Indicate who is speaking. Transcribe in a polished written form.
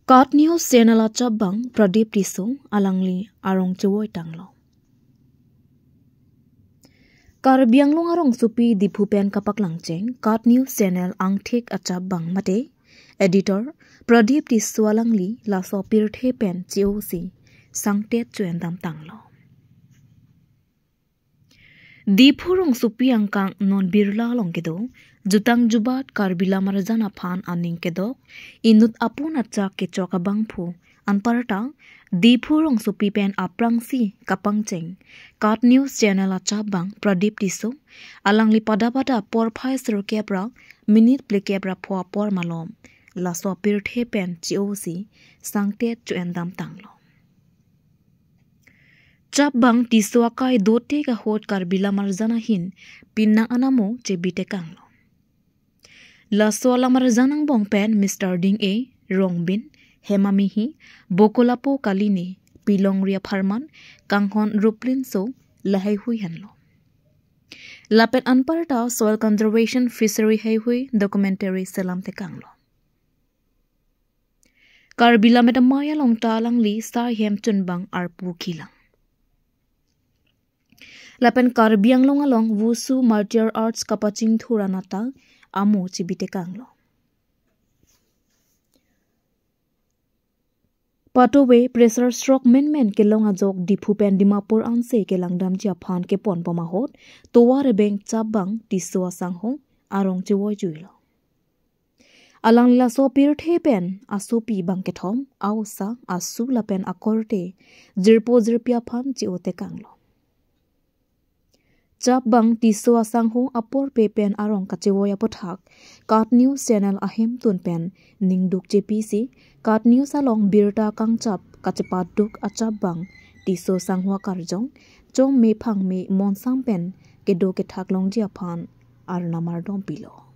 Speaker 1: Kat News Channel Chabang Pradeep Tiso alangli arong chewoi tanglo. Karbiang long arong supi dipupen kapak langcheng Kat News Channel angthik achabang mate editor Pradeep Tiso alangli la sopir thepen COC sangtet chuendam tanglo. Dipurong supi angkang non birla long kedo jutang jubat karbila marjana phan aning kedo inut apun acha kecho kabangphu anparta dipurong supi pen aprangsi kapangcheng Kat News Channel achabang Pradeep Tiso alangli pada por phai ser kebra minute play kebra phwa por malom la sopir the pen COC sangtet chuendam tanglo. Chabang Tisoakai dote ka hot karbila marjana hin pinna anamo chebite kanglo. La sola marjanang bong pen Mr. Ding A, Rongbin, Hemamihi, Bokolapo Kalini, Pilong Ria Pharman, Kanghon Ruplin so lahai hui hanlo. Lapet anparta soil conservation fishery hai hui documentary selam te kanglo. Karbila metamaya long talang li sa hem chunbang arpu kilang. Lapen karbiang long along wusu martial arts kapaching thuranata amo chibite kanglo. Patowe pressure stroke men ke long ajok dipupen Dimapur anse ke langdam Japan ke pon pomahot toware beng Chabang Tiso sangho arong chewoi juilo. Alang la sopir thepen asupi bangkethom ausa asu lapen akorte jirpo jirpia phan chiote kanglo. Chabang Tiso sangho apor pepen arong kachewoya pothak Kat News Channel ahem tunpen ningduk JPC Kat News along birta kangchap kachepat duk achabang Tiso sangho karjong chong me phang me monsang pen kedo ke thak long jia phan arnamar dom pilo.